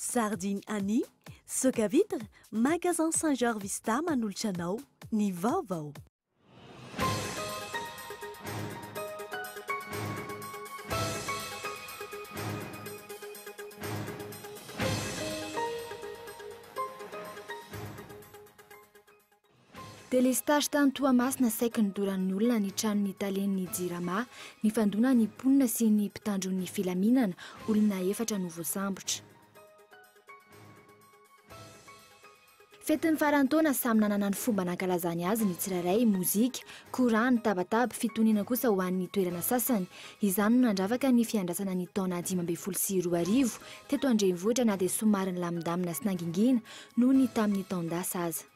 Sardine Annie, Soka vitre, magasin Saint-Georges Vista manolotra anao ny vaovao. Délestage tany Toamasina saiky nidoran'ny olona ny tranon'ny Italian'ny Jirama, ny fandona ny mponina sy ny mpitandron'ny filaminana, olona 4 no voasambotra. Fetin'ny farantaona samy nanana ny fomba nankalazany azy ny tsirairay, mozika, korany, tabataba, fitoniana kosa ho an'ny toerana sasany. Izany no nandravaka ny fiandrasana ny taona 2012 teto Andrenivohitra na dia somary nilamindamina sy nangingina noho ny tamin'ny taondasa aza.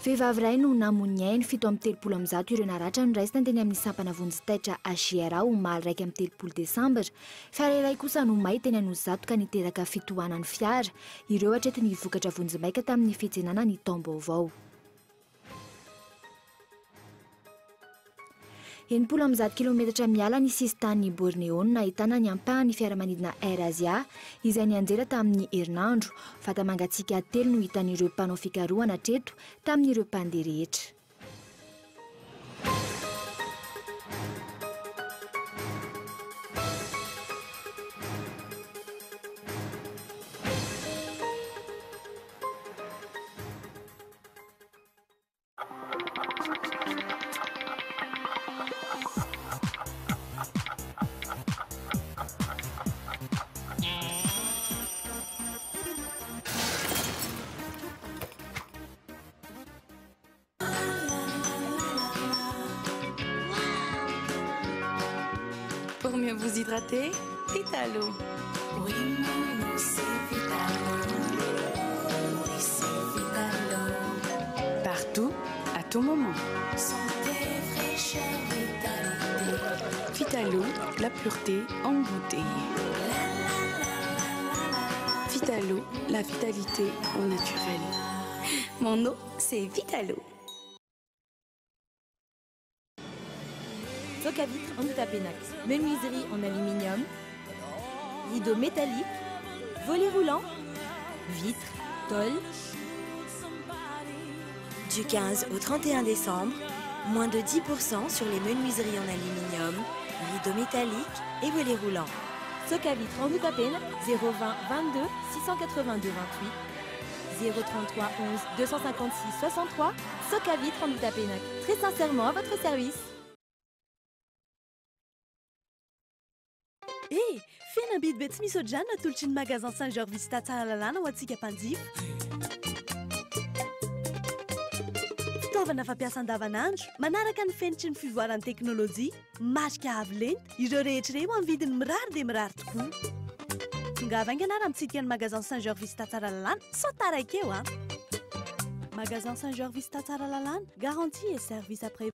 Vehivavy iray no namon'ny ainy 730 ireo naratra no raisina teny amin'ny sampana vonjitaitra AGRA omaly 1 Desambra. Fiara iray kosa no may teny Anosizato ka niteraka fitohanan'ny fiara. Ireo hatreto ny vokatra vonjimaika tamin'ny fiantsenana ny taom-baovao. 70 kilometatra miala ny sisin-tanin'ny Bornéo no nahitana ny ampahan'ny fiaramanidina Air Asia izay nianjera tamin'ny herinandro. Vata mangatsiaka 3 no hitan'ireo mpanao fikarohana hatreto tamin'ireo mpandeha rehetra. Pour mieux vous hydrater, Vitalo. Oui, maman, c'est Vitalo. Oui, c'est Vitalo. Partout, à tout moment. Santé, fraîcheur, vitalité. Vitalo, la pureté en bouteille. Vitalo, la vitalité au naturel. Mon eau, c'est Vitalo. Soka vitre en Utapénac, menuiserie en aluminium, rideaux métalliques, volets roulants, vitres, tôles. Du 15 au 31 décembre, moins de 10% sur les menuiseries en aluminium, rideaux métalliques et volets roulants. Soka vitre en Utapénac, 020 22 682 28, 033 11 256 63. Soka vitre en Utapénac, très sincèrement à votre service. E, fihenam-bidy be tsy misy ohatr'izany natolotry ny magasin Saint-Georges Vista tsara lalàna ho antsika mpanjifa. Fitaovana fampiasa andavanandro, manaraka ny fenitry ny fivoaran'ny teknôlôjia, marika avo lenta, ireo rehetra ireo amin'ny vidiny mirary dia mirary tokoa. Tonga avainga anara mitsidika ny magasin Saint-Georges Vista tsara lalàna, sao taraiky eo Magasin Saint-Georges Vista tsara lalàna, garantie et service après.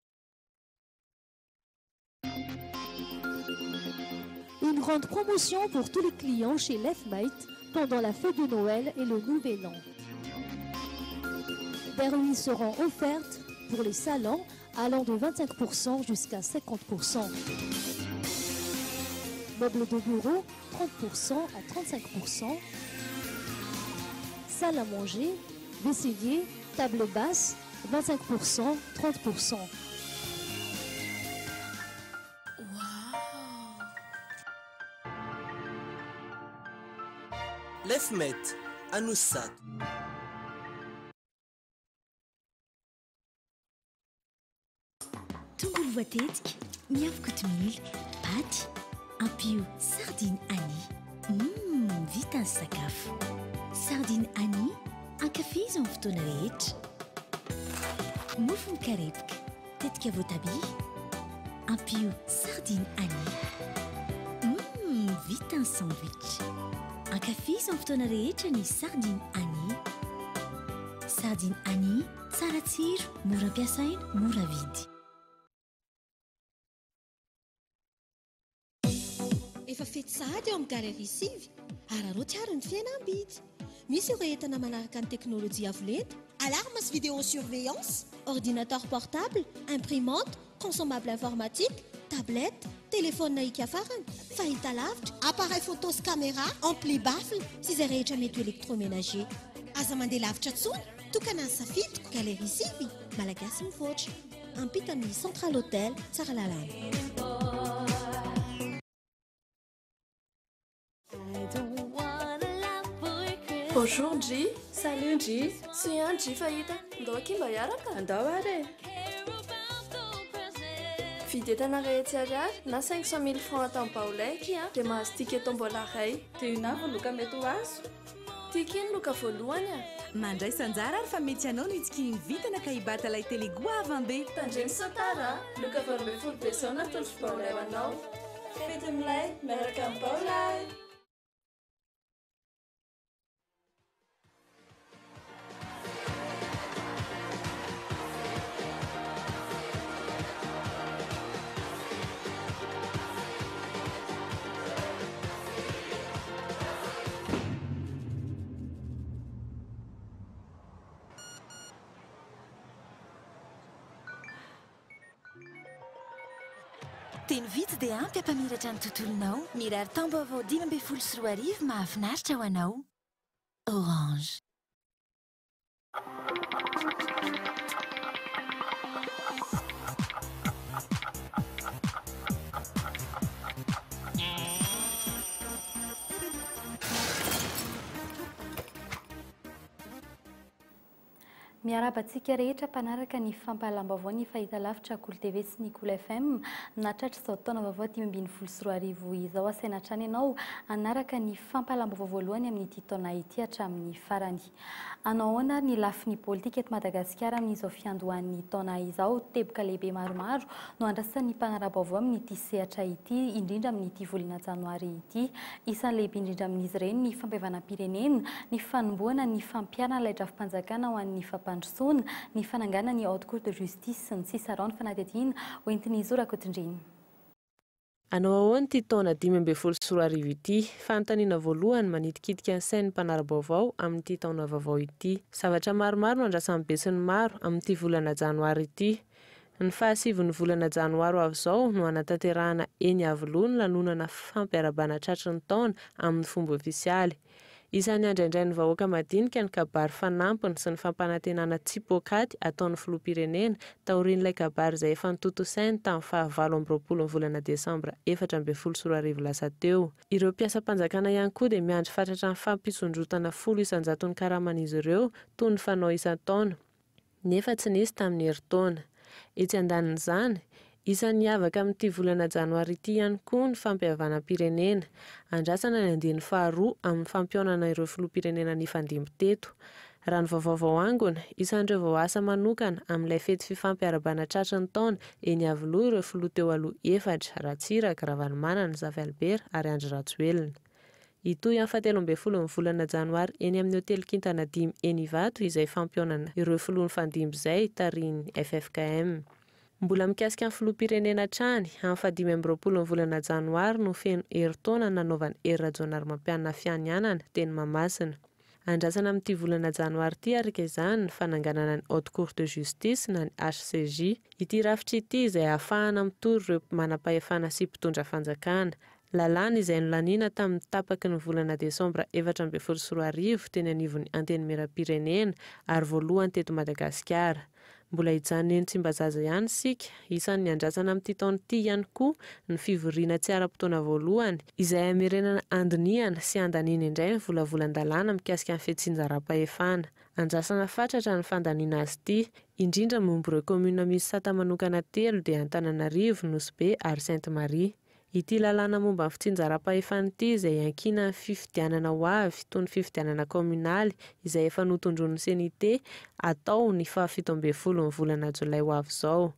Une grande promotion pour tous les clients chez Lefmate pendant la fête de Noël et le Nouvel An. Des remises seront offertes pour les salons allant de 25% jusqu'à 50%. Meubles de bureau, 30% à 35%. Salle à manger, vaisselier, table basse, 25%, 30%. Lefmate, Anosizato. Tongolo voatetika, miavaka kotomila, paty, ampio sardine Annie. Vita ny sakafo. Sardine Annie, ankafizo amin'ny fotoana rehetra. Mofo mikarepoka, tetika voatabia, ampio sardine Annie. Vita ny sandwich. Ankafizo amin'ny fotoana rehetra ny sardine Annie. Sardine Annie, tsara tsiro, mora ampiasaina, mora vidy. Efa fety sahady eo amin'ny galerie Sivy, ararao tiaro ny fihenam-bidy. Misy ireo entana manaraka ny teknôlôjia avo lenta, alarme sy vidéosurveillance, ordinateur portable, imprimante, consommable informatique, tablette, telefônina ika farany fahita lavitra appareil photo sy caméra ampli baffle sy izay rehetra mety électroménager aza mandeha lavitra tsony tokana ny safidiko galerie sivy malagasy mivoatra ampita amin'ny central hôtel tsara lalàna. Bonjour G. Salut G. C'est un G fahita. Ndao aky mba hiaraka? Andao ary. Videtana rehetra ariary na 500 000 francs atao-baolaiky dia mahazo ticket tombola ray. Dia io na voaloka mety ho azo. Tiky iny loka voalohany a. Mandray sanjara ary fa mety anao no itsika invitana ka hibata ilay télégoavambe. Tandreny satara loka 20 desona tolotro baolay ho anao. Fety milay miaraka amin'ny baolay. Teny vitsy dia ampy hampamiratra ny tontolonao. Mirary taom-baovao 5 mahafinaritra ho anao. Orange. Miarabantsika rehetra mpanaraka ny fampahalam-baovao ny fahita lavitra Cool TV sy ny Cool FM natratra izao taona vaovao 2024 izao asaina hatrany ianao anaraka ny fampahalam-baovao voalohany amin'ity taona ity hatramin'ny farany. Anao ahoana ny lafin'ny politika eto Madagasikara amin'izao fiandohan'ny taona izao teboka lehibe maromaro no andrasan'ny mpanara-baovao amin'ity sehatra ity indrindra amin'ity volana janoary ity. Isan'ny lehibe indrindra amin'izy ireny ny fampihavana-pirenena, ny fanombohana ny fampiana ilay drafim-panjakana ho an'ny fampandrosoana, ny fanangana ny haute cour de justice sy ny sisa rano fanadihadiana hoentin'ny Zora Kotondriny. Anao ahoana ity taona 2024 ity, fanontaniana voalohany manitikitika ny sain'ny mpanara-baovao amin'ity taona vaovao ity. Zavatra maromaro no andrasan'ny besin'ny maro amin'ity volana janoary ity. Ny fahasivon'ny volana janoary avy izao no anatanterahana eny Avolony ny lanonana fampiarabana tratry ny taona amin'ny fomba ofisialy. Isan'ny andraindray ny vahoaka madinika ny kabary fanampiny sy ny fampanantenana tsipokaty ataon'ny filoham-pirenena taorian'ilay kabary izay efa notontosainy tamin'ny 27 volana Desambra 2024 lasa teo. Ireo mpiasam-panjakana ihany koa dia miandry fatratra ny fampisondrotana 10 isanjaton'ny karaman'izy ireo toy ny fanao isan-taona nefa tsy nisy tamin'ny herintaona. Etsy andanin'izany isan'ny avaka amin'ity volana janoary ity ihany koa ny fampihavana-pirenena. Andrasana ny andiny faharoa amin'ny fampionana ireo filoham-pirenena nifandimby teto. Raha ny vaovao angona, isan'ireo vao asa manokana amin'ilay fety fifampiarabana tratry ny taona eny Avoloha ireo filoha teo aloha 4 Ratsiraka, Ravalomanana, Zavy Albert ary Andry Rajoelina. Itoy amin'ny 17 ny volana janoary eny amin'ny hotely Kintana 5 eny Ivato izay fampionana ireo filoha nifandimby izay tarihin'ny FFKM. Mbola mikasika ny filoham-pirenena trany amin'ny 15 ny volana janoary no feno herintaona nanaovan'ny Hery Rajaonarimampianina Fianianana teny Mahamasina. Andrasana amin'ity volana janoary ity araka izany ny fananganana ny haute cour de justice na ny HCJ. Ity rafitra ity izay ahafahana mitory ireo manam-pahefana sy mpitondra fanjakana. Lalàna izay nolaniana tamin'ny tapaky ny volana Desambra 2024 teny anivon'ny antenimieram-pirenena ary voalohany teto Madagasikara. Mbola hijanony tsy mba zaza ihany sika, isan'ny andrasana amin'ity taona ity ihany koa ny fivoriana tsy ara-potoana voalohany izay hamerenana andiniana sy andaniana indray ny volavolan-dalàna mikasika ny fihetsinjaram-pahefana. Andrasana fatratra ny fandaniana azy ity, indrindra momba ireo komuna misy sata manokana 3 dia Antananarivo, Nosy Be ary Sainte-Marie. Ity lalàna momba ny fitsinjaram-pahefana ity izay ankina ny fifidianana ho avy toy ny fifidianana kominaly izay efa notondron'ny senite atao ny 17 ny volana Jolay ho avy izao.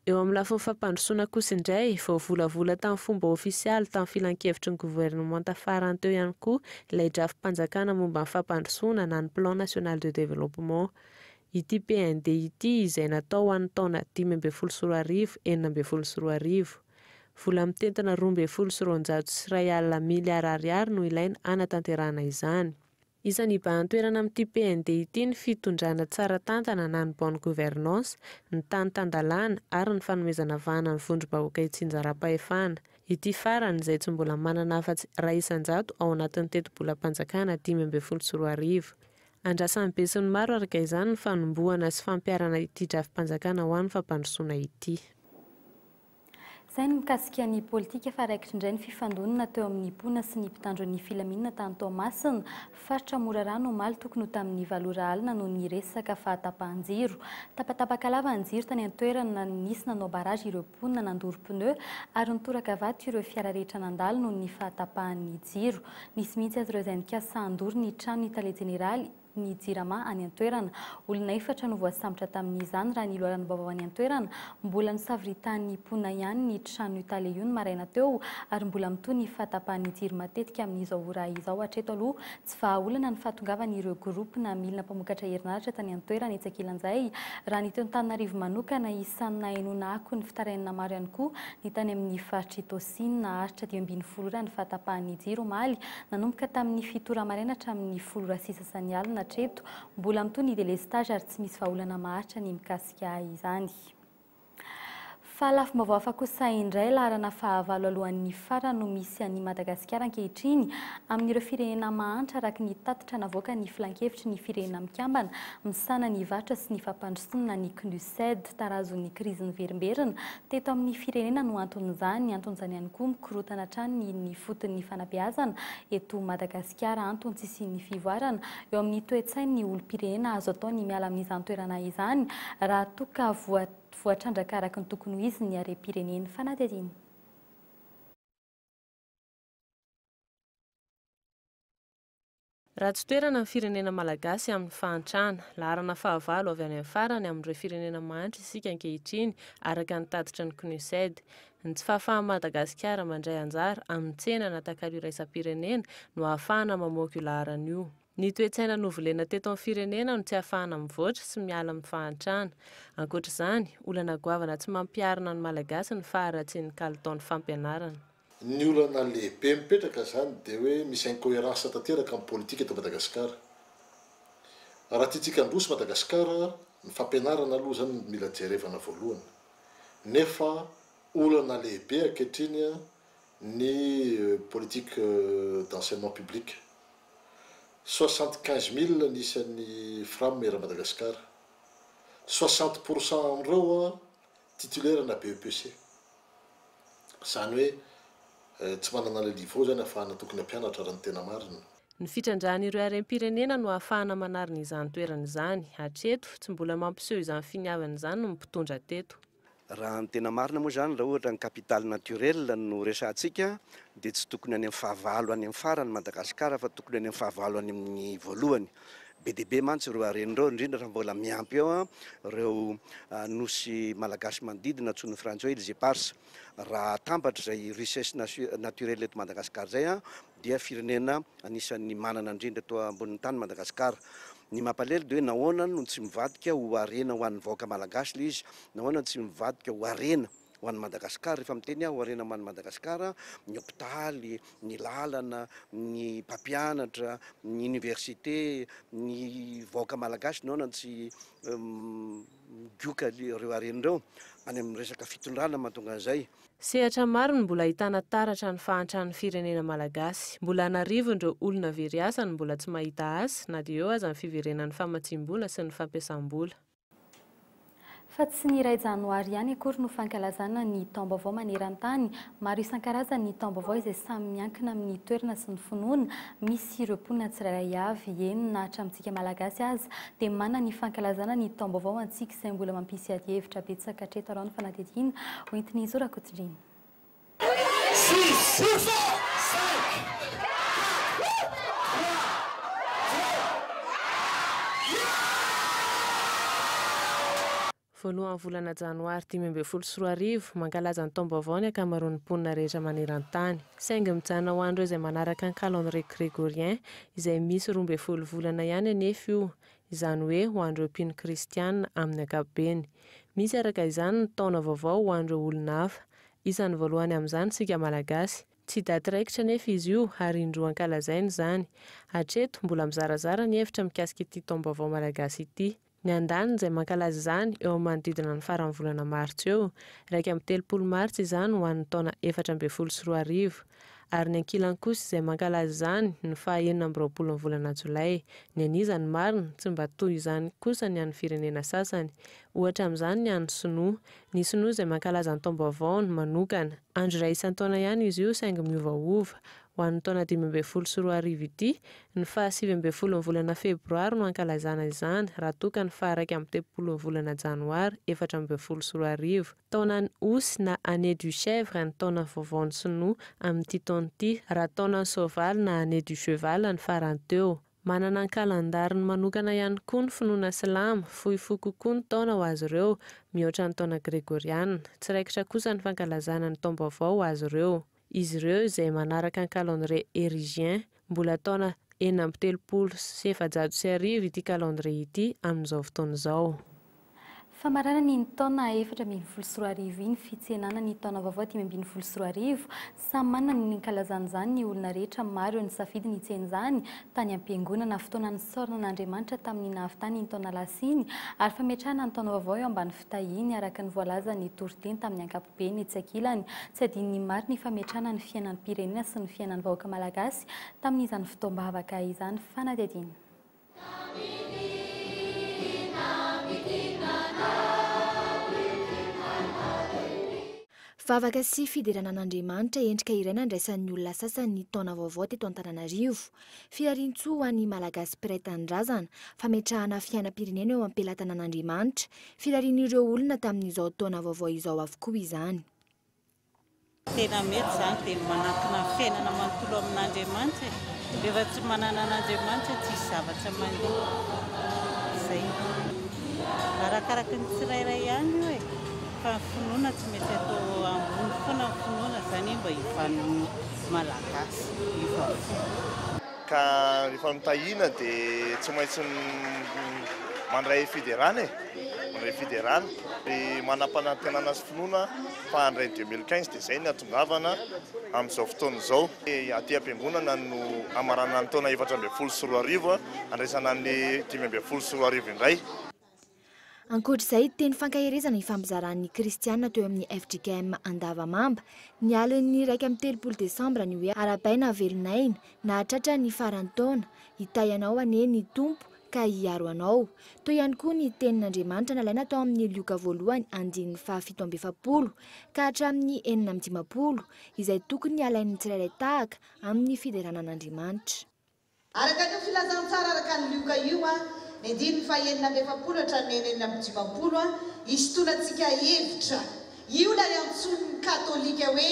Eo amin'ny lafiny fampandrosoana kosa indray, vao volavola tamin'ny fomba ofisialy tamin'ny filan-kevitry ny gouvernemanta farany teo ihany koa ilay drafim-panjakana momba ny fampandrosoana na ny plan national de développement. Ity PND ity izay natao ho an'ny taona 2024 2024. Vola mitentina 2,3 miliara ariary no ilaina anatanterahana izany. Isan'ny ibahan-toerana amin'ity PND ity ny fitondrana tsara tantana na ny bonne gouvernance, ny tany tandalana ary ny fanomezana vahana ny vondrom-bahoaka itsinjaram-pahefana. Ity farany izay tsy mbola manana afa-tsy ray isan-jato ao anatin'ny teti-bola-panjakana 5.4. Andrasan'ny be sy ny maro araka izany ny fanombohana sy fampiarana ity drafi-panjakana ho an'ny fampandrosoana ity. Izay ny mikasika ny politika fa raikitra indray ny fifandonana teo amin'ny mpona sy ny mpitandro ny filaminana tany Toamasina, faritra Morarano omaly tokony ho tamin'ny valora alina noho ny resaka fahatapahan-jiro. Tapatapaka lava ny jiro tany an-toerana nisy nanao barazy ireo mponina nandoro pneu ary nitoraka vato ireo fiara rehetra nandalo noho ny fahatapahan'ny jiro. Nisy mihitsy azy ireo izay nikasa handoro ny trano Italia Jeneraly ny jirama any an-toerana. Olona 4 no voasambotra tamin'izany raha ny loharano vaovao any an-toerana. Mbola nisavoritan'ny mponina ihany ny trano Italia io ny maraina teo ary mbola mitohy ny fahatapahan'ny jiro matetika amin'izao ora izao. Hatreto aloha tsy vahaolana ny fahatongavan'ireo groupe na milina mpamokatra herinaratra tany an-toerana itsakilan'izay. Raha ny teo Antananarivo manokana isan'ny nahainoana ako ny fitarainana maro ihany koa ny tany amin'ny faritra Tosina haritra 12 ora ny fahatapahan'ny jiro omaly nanomboka tamin'ny 7 ora maraina hatramin'ny 10 ora sisa sasany alina. Hatreto mbola mitohy ny delestage ary tsy misy vahaolana maharitra ny mikasika izany. Fa lafim-baovao hafa kosa indray laharana fahavalo alohan'ny farany no misy any Madagasikara ankehitriny amin'ireo firenena mahantra araka ny tatitra navoaka ny filan-kevitry ny firenena mikambana misana ny vatra sy ny fampandrosoana ny CNUSED tarazon'ny krizin'ny verimberina teto amin'ny firenena no anton'izany ihany koa mikorotana hatrany ny foton'ny fanabeazana eto Madagasikara antony tsisy ny fivoarana eo amin'ny toe-tsain'ny olom-pirenena azo atao ny miala amin'izany toerana izany raha toka voatrandraka araka ny tokony ho izy ny harem-pireneny fanadihadiana. Raha tsy toerana ny firenena malagasy amin'ny fahantrana, laharana fahavalo avy any amin'ny farany amin'ireo firenena mahantra isika ankehitriny araka ny tatitra ny CNUSED. Ny tsy fahafahan'i Madagasikara mandray anjara amin'ny tsena na takalo iraisam-pirenena no ahafahana mamoaka io laharan'io. Ny toe-tsaina novolena teto amin'ny firenena no tsy ahafahana mivoatra sy miala amin'ny fahantrana. Ankoatr'izany, olana goavana tsy mampiarina ny malagasy ny faharatsian'ny kalitaon'ny fampianarana. Ny olana lehibe mipetraka zany dia hoe misy incohérence tanteraka amin'ny politika eto Madagasikara. Raha tiatsika handroso Madagasikara, ny fampianarana aloha zany mila jerevana voalohany. Nefa olana lehibe ankehitriny ny politique d'enseignement public. 75 000 nisan'ny frameera Madagasikara. 60% amin'ireo titulaire na BEPC. Zany hoe tsy manana le niveau zany ahafahana tokony hampianatra raha ny tena marina. Ny fitrandrahan'ireo harem-pirenena no ahafahana manarina izany toerana izany. Hatreto tsy mbola mampiseho izany finiavana izany no mpitondra teto. Raha ny tena marina moa zany raha ohatra ny capitale naturel no resantsika dia tsy tokony any amin'ny fahavalo any amin'ny farany Madagasikara fa tokony any amin'ny fahavalo any amin'ny voalohany. Be dia be mantsy ireo haren'ireo indrindra raha mbola miampy eo ireo nosy malagasy manodidina antsoin'ny frantsay hoe les éparses. Raha tambatra izay richesse naturelle eto Madagasikara zay dia firenena anisan'ny manana indrindra eto ambonin'ny tany Madagasikara. Ny mampalahelo dia hoe nahoana no tsy mivadika ho harena ho an'ny vahoaka malagasy le izy, nahoana tsy mivadika ho harena ho an'ny Madagasikara. Rehefa miteny ho harena ho an'ny Madagasikara, ny hôpitaly, ny lalana, ny mpampianatra, ny université, ny vahoaka malagasy, nahoana tsy migioka ireo haren'ireo any amin'ny resaka fitondrana mahatonga an'izay. Sehatra maro no mbola ahitana taratra ny fahantrany firenena malagasy. Mbola anarivon'ireo olona very asa no mbola tsy mahita asa na dia eo aza ny fiverenan'ny famatsiam-bola sy ny fampiasam-bola. Fa tsy ny iray janoary ihany akory no fankalazana ny taom-baovao maneran-tany. Maro isan-karazany ny taom-baovao izay samy miankina amin'ny toerana sy ny finoana. Misy ireo mponina tsirairay avy eny na hatramintsika malagasy aza dia manana ny fankalazana ny taom-baovao antsika izay mbola mampisy adi-hevitra betsaka hatreto arao ny fanadihadiana hoentin'ny Zora Kotsindrina. Voalohan'ny volana janoary 2024 mankalaza ny taom-baovao ny ankamaroan'ny mponina rehetra maneran-tany. Saingy mijanona ho an'ireo izay manaraka ny calendrier grégorien izay misy 12 volana ihany anefa io. Izany hoe ho an'ireo mpino kristianina amin'ny ankapobeny. Misy araka izany ny taona vaovao ho an'ireo olona hafa. Isan'ny voalohany amin'izany sika malagasy. tsy daty raikitra nefa izy io ary indroa ankalazainy izany. Hatreto mbola mizarazara ny hevitra mikasika ity taom-baovao malagasy ity. Ny andaniny izay mankalaza izany eo amin'ny manodidina ny faran'ny volana maritsa eo, 1 maritsa izany ho an'ny taona 2024 ary ny ankilany kosa izay mankalaza izany ny 29 volana jolay. Ny an'izany marina tsy mba toy izany kosa ny an'ny firenena sasany. Ohatra amin'izany ny an'ny Sinoa. Ny Sinoa izay mankalaza ny taom-baovao ny manokana. Andro iray isan-taona ihany izy io saingy miovaova. Ho an'ny taona 2024 ity, ny 27 volana febroary no ankalazana izany raha toa ka ny 1 volana janoary 2024. Taonany Osy na année du chèvre ny taona vaovaon'ny Sinoa amin'ity taona ity, raha taonany soavaly na année du cheval ny farany teo. Manana ny kalandariny manokana ihany koa ny finoana silamo, fohifohy kokoa ny taona ho azy ireo mihoatra ny taona gregoriana. Tsiraikitra kosa ny fankalazana ny taom-baovao ho azy ireo. Izy ireo izay manaraka ny calendrier érigien, mbola taona 1730 ity calendrier ity amin'izao fotoana izao. Famarana ny taona 2024 iny fitsenana ny taona vaovao 2024, samy manana ny kalazana izany ny olona rehetra maro ny safidy ny tsen'izany tany am-piangonana fotoana ny saorana n'Andriamanitra tamin'ny nahavitany ny taona lasiny ary fametrahana ny taona vaovao eo ambany fitahiny araka ny voalaza ny toriteny tamin'ny ankapobeny etsy ankilany. Tsy adin'ny maro ny fametrahana ny fiainan'ny pirenena sy ny fiainan'ny vahoaka malagasy tamin'izany fotoam-bavaka izany fanadihadiana. Vavaka sy fiderana an'Andriamanitra endrika iray nandraisan'ny olona sasany ny taona vaovao teto Antananarivo. Fiarintsoa ho an'ny malagasy mpiray tanindrazana, fametrahana fiainam-pirenena eo am-pelatana an'Andriamanitra. Filarian'ireo olona tamin'izao taona vaovao izao avokoa izany. Tena mety izany dia manakona fiainana manontolo amin'Andriamanitra. Rehefa tsy manana an'Andriamanitra tsisy zavatra mandeha. Izay. Arakaraka ny tsirairay ihany io e. Fa finoana tsy mety atao ambony foana finoana izany mba hivan'ny malagasy. Ka rehefa mitahina dia tsy maintsy mandray federana e. Mandray federana. Dia manam-panantenana sy finoana fa andray 2015 dia izay ny atongavana amin'izao fotoana izao. Aty am-piangonana no amarana ny taona 2024 andraisana ny 2024 indray. Ankoatr'izay teny fankahirezana ifampizaran'ny kristianina teo amin'ny FJKM Andavamamba ny aliny 1 Desambra ny hoe arabaina velonaina na hatratra ny farantaona hitay anao ane ny tompo ka hiaro anao. Toy ihany koa ny tenin'Andriamanitra nalaina tao amin'ny lioka voalohany 7:70 ka hatramin'ny 8:50 izay tokony alain'ny tsirairay tahaka amin'ny fideranan'Andriamanitra. Araka ny filazantsara araka ny lioka io ny 9:70 hatramin'ny 8:50 isotonantsika hevitra io lay antson'ny katolika hoe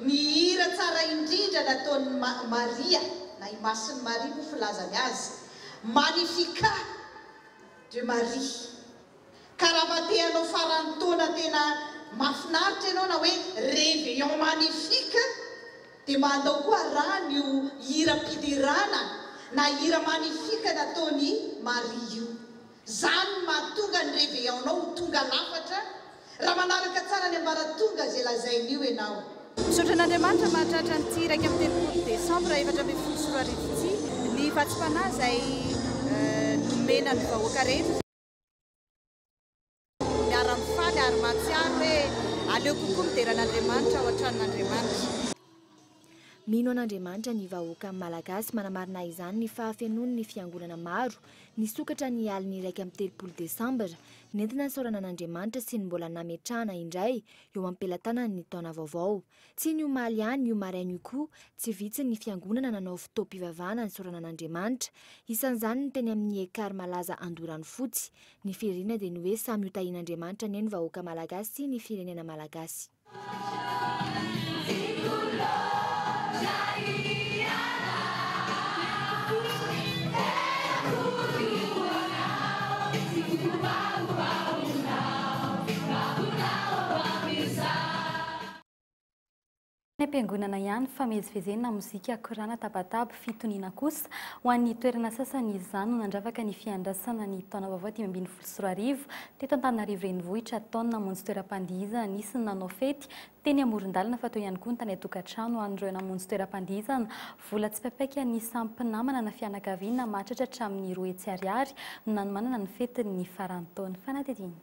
ny hira tsara indrindra nataon'ny Maria na i Masin'i Maria moa filazany azy Magnificat de Marie. Karabateanao faran'ny taona tena mafinaritra ianao na hoe réveillon magnifique dia mandao koa raha io hira-pidirana na hira magnifique nataony Maria io. Zany mahatonga ny réveillonnao tonga lafatra raha manaraka tsara ny ambaratonga izay lazain'io ianao. Misaotra an'Andriamanitra mahatratra nyty 1 Desambra 2024 ity ny fahatsim-panahy izay nomena ny vahoaka rehetra. Miara-mifaly ary mahatsiaro hoe aleo kokoa mideran'Andriamanitra ao an-tranon'Andriamanitra. Mino an'Andriamanitra ny vahoaka malagasy manamarina izany ny fahafenoany ny fiangonana maro nisokatra ny aliny 1 Desambra nentina ny saorana an'Andriamanitra sy ny mbola nametrahana indray eo am-pelatanany ny taona vaovao. Tsy ny omaly ihany ny omarainy io koa tsy vitsy ny fiangonana nanao fotoam-pivavahana ny saorana an'Andriamanitra. Isan'izany ny teny amin'ny ekary malaza Andorany fotsy. Ny firenena dia ny hoe samy hotahian'Andriamanitra ny vahoaka malagasy sy ny firenena malagasy. am-piangonana ihany famezivezena mozika korana tabataba fitoniana kosa ho an'ny toerana sasany izany no nandravaka ny fiandrasana ny taona vaovao 2024 teto Antananarivo renivohitra taona namonjy toeram-pandihizana nisy nanao fety teny amoron-dalana fa teo ihany koa ny tany atokantrano an'ireo namonjy toeram-pandihizana vola tsy papaika ny sampinamana na fianakaviana mahatratra hatramin'ny 2 hetsy ariary nanomanana ny fetin'ny farantaona fanatetiny.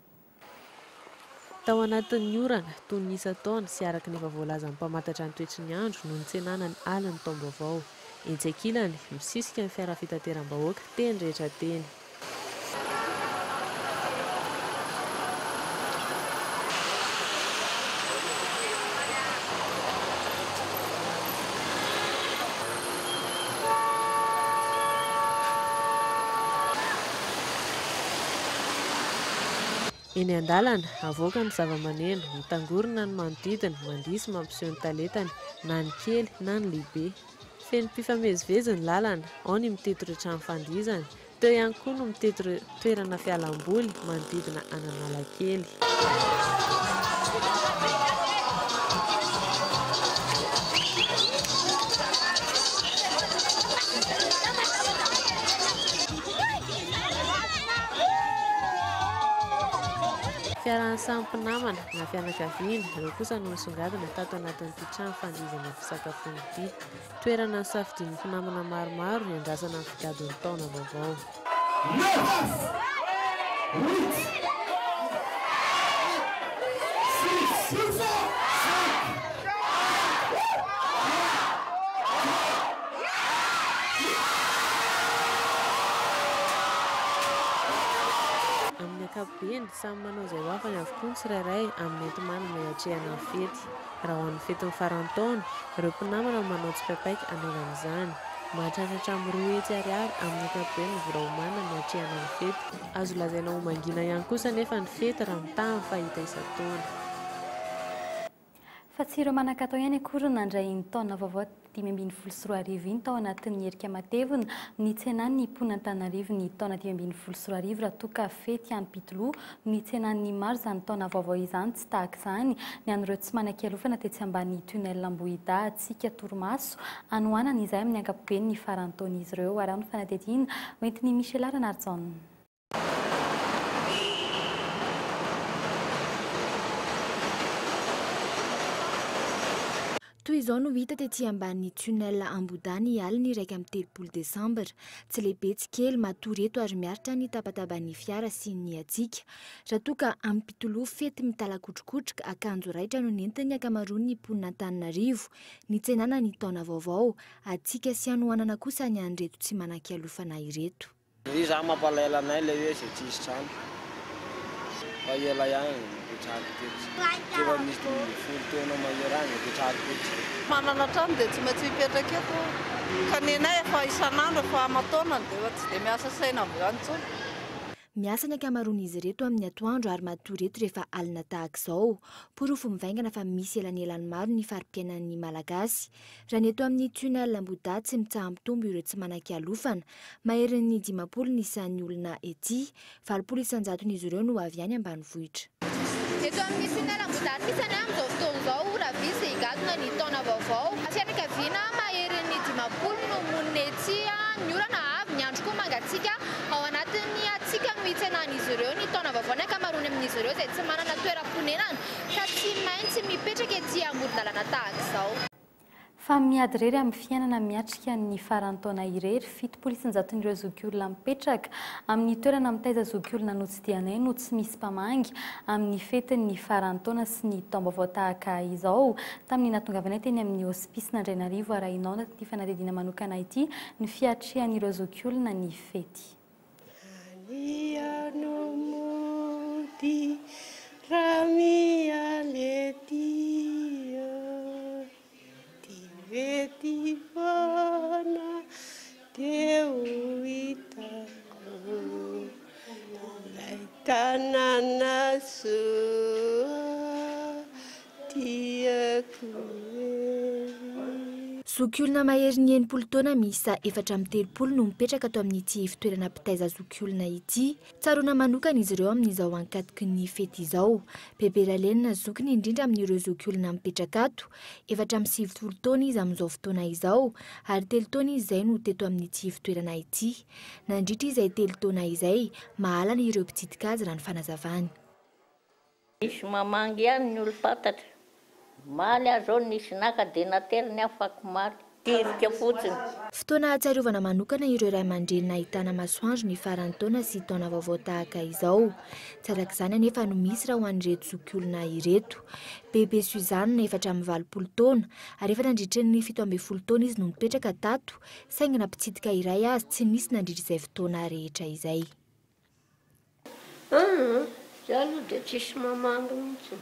Tao anatin'ny orana toy ny isa-taona sy araka ny efa voalaza ny mpamatatra ny toetry ny andro no nitsenana ny aliny taom-baovao. Entsekilany misisika ny fiara fitateram-bahoaka teny rehetra teny. Eny an-dalana avoaka ny zava-maneno mitangorona ny manodidina mandisy mampiseho ny talentany na ny kely na ny lehibe. Feno mpifamezivezy ny lalana, ao ny mitety ireo trano fandihizana, teo ihany koa no mitety ireo toerana fialamboly manodidina Analakely. Fiarahany sampinamana na fianakaviana ireo kosa no nisongadina tato anatin'ity trano fandihizana fisakafoana ity. Toerana ny safidian'ny mpinamana maromaro hiandrasana ny fikadon'ny taona vaovao. Ankapobeny samy manao izay ho afany avokoa ny tsirairay amin'ny entimana miatrehana ny fety. Raha ho an'ny fetin'ny farantaona, ireo mpinamana manao tsy papaika anaovan'izany. Mahatratra amin'ny 2 hetsy ariary amin'ny ankapobeny ny vola omanina miatrehana ny fety. Azo lazaina ho mangina ihany kosa nefa ny fety raha mitaha fahita isa-taona. Fa tsy ireo manan-katao ihany akory nandray ny taona vaovao 2024 iny tao anatin'ny herika matevina nitsenan'ny mpon'Antananarivo ny taona 2024 raha toa ka fety any Pitoloha nitsenan'ny maro izany taona vaovao izany tsy tahaka izany ny an'ireo tsy manan-kialofana tetsy ambany tunnel Ambohida Atsika Torimaso anohanana izay amin'ny ankapobeny ny farantaon'izy ireo ary amin'ny fanatetina hoentin'ny Michel Arnardzon. Toy izao no hita tetỳ ambanin'ny tunnel Ambohida ny aliny 1 Desambra. Tsy lehibe tsy kely matory eto ary miaritra ny tapataban'ny fiara sy ny atsika. Raha toa ka amin'ny Pitoloha fety mitalakotrokotroka akanjo raitra no nentin'ny ankamaroan'ny mpon'Antananarivo nitsenana ny taona vaovao. Atsika sy anohanana kosa ny an'ireto tsy manan-kialofana ireto. Izy za mampalaela anay le hoe izay tsisy trano. Fa ela ihany mipetrahako teto. Efa misy 10 taona maherana mipetrahako teto. Manana trano dia tsy maintsy mipetraka eto. Ka ny anay efa isan'andro efa amataonany dia tsy dia miasa saina amin'izany intsony. Miasa ny ankamaroan'izy ireto amin'ny atoandro ary matory eto rehefa alina tahaka izao. Porofo mivaingana fa misy elanelany maro ny fari-piainan'ny malagasy. Raha ny eto amin'ny tunnel Ambohida tsy mitsaha-mitombo ireo tsy manan-kialofana. Maherin'ny 50 ny isan'ny olona ety, 20 isan-jaton'izy ireo no avy any ambanivohitra. Eto amin'ny tunnel Ambohida isany amin'izao fotoana izao raha visy higadona ny taona vaovao. Fianakaviana maherin'ny 50 no monina ety ny orana avy ny andro koa mangatsiaka ao anatin'ny atsika no hitsenan'izy ireo ny taona vaovao ny ankamaroany amin'izy ireo izay tsy manana toeram-ponenana ka tsy maintsy mipetraka ety amoron-dalana tahaka izao. Fa miady rery amin'ny fiainana miatrika ny farantaona irery 7 isan-jaton'ireo zokiolona mipetraka amin'ny toerana mitaiza zokiolona no tsy dianay no tsy misy mpamangy amin'ny fetin'ny farantaona sy ny taom-baovao tahaka izao tamin'ny nahatongavanay teny amin'ny hospice n'Andrianarivo arahinao ty fanadidina manokana ity ny fiatrehan'ireo zokiolona ny fety. Vetivana teu itako Laitanana sua tiaku. zokiolona mahery ny 80 taona miisa 430 no mipetraka ato amin'ity fitoerana mpitaiza zokiolona ity. Tsaroana manokana izy ireo amin'izao ankatoky ny fety izao. Beberalenina zokiny indrindra amin'ireo zokiolona mipetraka ato. 470 taona izy amin'izao fotoana izao ary 3 taona izay no teto amin'ity fitoerana ity. Nandritra izay 3 taona izay mahalana ireo mpitsidika azy raha ny fanazavany. Isy mamangy ihany ny olo-patatra. Maly azao nisy naka dia nately ny afako maly. Tirika fotsiny. Fotoana ahatsiarovana manokana ireo ray aman-dreny nahitana masoandro ny farany taona sy taona vaovao tahaka izao. Tsarak' izany anefa no misy raha ho an'ireto zokiolona ireto. Bebe Suzanne 420 taona ary efa nandritra ny 17 taona izy no mipetraka tato, saingy mpitsidika iray azy tsy nisy nandritra izay fotoana rehetra izay. Zalo dia tsisy mamangy mihitsy.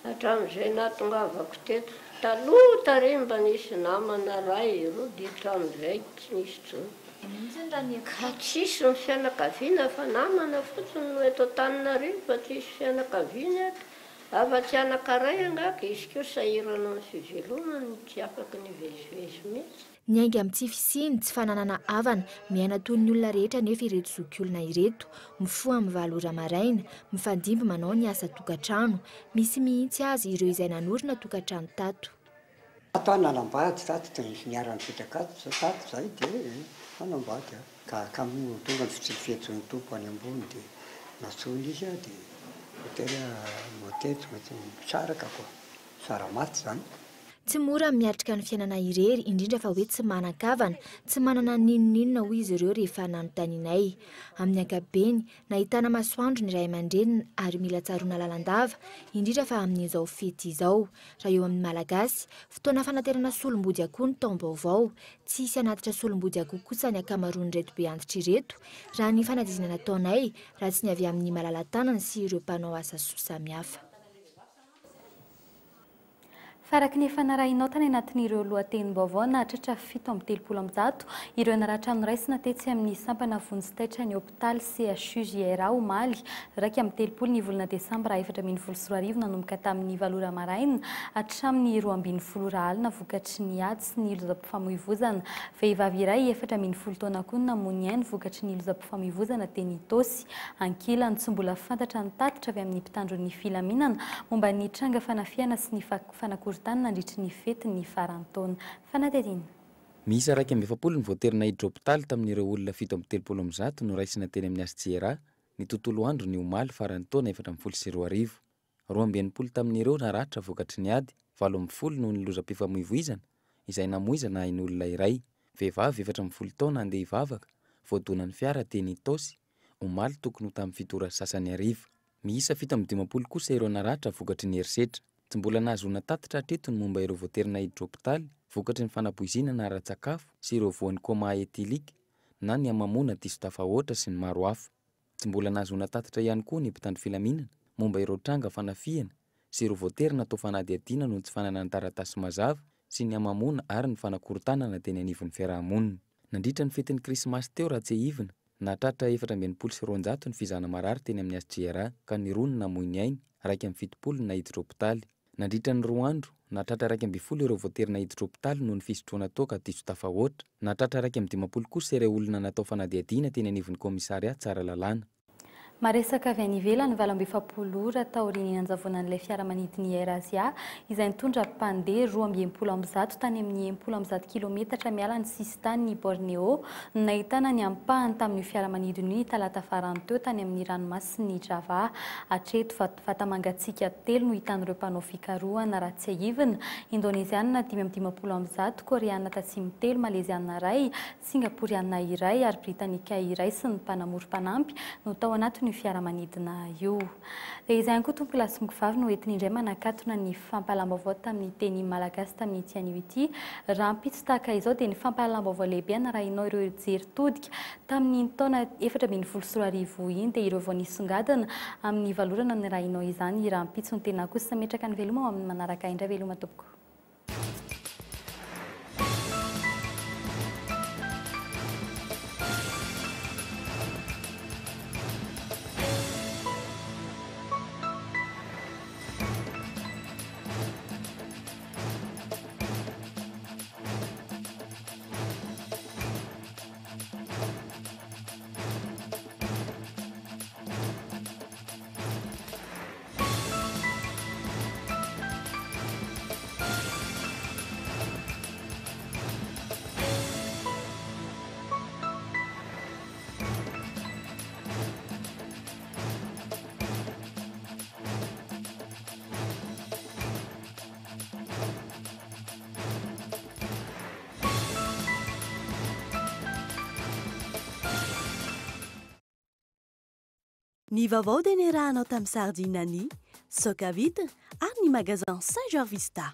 Hatramin'izay natongavako teto. Taloha tarimba nisy namana ray ro dia hatramin'izay tsy nisy tsony. Ka tsisy ny fianakaviana fa namana fotsiny no eto Antananarivo fa tsisy fianakaviana eto. Afa-tsy anankiray angaka izy koa sahirana ny fivelomany tsy afaka nivezivezy mihitsy. Ny ainga amin'ny tsy fisiny tsy fananana havana miaina toy ny olona rehetra nefa ireto zokiolona ireto, mifoha amin'ny 7 ora maraina, mifandimby manao ny asa tokantrano, misy mihitsy azy ireo izay nanorina tokantrano tato. Ato nanambady tato dia nisy niarany petraka tato zay dia nanambady ka tonga ny fetson'ny tompo any ambony dia natsony izy dia tena moteto mety misaraka koa sara maty zany. Tsy mora miatrika ny fiainana irery indrindra fa hoe tsy manan-kavana, tsy manana ninonina hoy izy ireo rehefa nanotaninay. Amin'ny ankapobeny nahitana masoandro ny ray aman-dreniny ary mila tsaroana lalandava indrindra fa amin'izao fety izao. Raha eo amin'ny malagasy, fotoana fanaterana solom-body akoho ny taom-baovao, tsy hisy anatitra solom-body akoho kosa ny akamaroany reto be antitra ireto raha ny fanadizina nataonay raha tsy ny avy amin'ny malala-tanana sy ireo mpanao asa soa samihafa. Faraky ny fanarahinao tany anatin'ireo lohatenim-baovao nahatratra 730 ireo naratrano raisina tetsy amin'ny sampana vonjy-taitra ny hôpitaly CHU JRA Omaly raiky amin'ny 30 ny volana desambra 2024 nanomboka tamin'ny 7 ora maraina hatramin'ny 12 ora alina vokatry ny ady sy ny lozam-pifamoivoizana. Vehivavy iray 40 taona koa namony ainy vokatry ny lozam-pifamoivoizana teny Itosy. Ankilany tsy mbola fantatra ny tatitra avy amin'ny mpitandron'ny filaminana momba ny tranga fanafiana sy ny fanakory tany nandritry ny fety ny farantaona. Fanatedina. Miisa raiky amby 70 ny voaterina hiditra hôpitaly tamin'ireo olona 730 no raisina teny amin'ny ASJRA ny tontolo andro ny omaly farantaona 2022. 20 tamin'ireo naratra vokatry ny ady, 70 no ny lozam-pifamoivoizana izay namoizana ain'olona iray. Vehivavy 40 taona andeha hivavaka, voadonan'ny fiara teny Itosy, omaly tokony ho tamin'ny 7 ora sasany hariva. Miisa 750 kosa ireo naratra vokatry ny herisetra. Tsy mbola nahazoana tatitra hatreto ny momba ireo voaterina hiditra hôpitaly vokatry ny fanapoizinana ara-tsakafo sy ireo voan'ny koma etilika na ny amamona diso tafahoatra sy ny maro hafa. Tsy mbola nahazoana tatitra ihany koa ny mpitandro filaminana momba ireo tranga fanafiana sy ireo voaterina atao fanadihadiana noho tsy fananana taratasy mazava sy ny amamona ary ny fanakorontanana teny anivon'ny fiarahamonina. Nandritra ny fetin'ny krismasy teo raha tsy hivina, nahatratra 470 ny fizana marary teny amin'ny ASJRA ka ny roa ny namoy ny ainy, raiky amin'ny 70 na hiditra hôpitaly. Nandritra ny 2 andro, nahatratra raiky amin'ny 10 ireo voaterina hiditra hôpitaly noho ny fisotroana toaka diso tafahoatra. Nahatratra raiky amin'ny 50 kosa ireo olona natao fanadihadiana teny anivon'ny komisariat tsara lalàna. Maresaka avy any ivelany 7 ora taorian'ny anjavonan'ilay fiaramanidiny Eurasia izay nitondra mpandeha 12 tany amin'ny 10 kilometatra miala ny sisitany Borneo nahitana ny ampahany tamin'ny fiaramanidiny talata farany teo tany amin'ny ranomasin'ny Java. Hatreto vatamangatsika 3 no hitan'ireo mpanao fikarohana raha tsy ahivina: Indonezianina 550, Koreana tatsimo 3, Malezianina 1, Singaporiana 1 ary Britanika 1 sy ny mpanamorim-panampy no tao anatiny fiaramanidina io. Dia izay ihany koa tompo lasomiko vavy no entiny indray manakatona ny fampahalaam-baovao tamin'ny teny malagasy tamin'ny ity anio ity. Raha mpitso tahaka izao dia ny fampahalaam-baovao lehibe anarahinao ireo jery todika tamin'ny taona 2024 iny dia ireo vao nisongadina amin'ny valorana narahinao izany. Raha mpitso ny tena kosa metraka ny veloma amin'ny manaraka indray veloma tompoko. Ny vaovao dia niarahanao tamin'ny Sardinani, Sokavita ary ny magasin Saint-Jean Vista.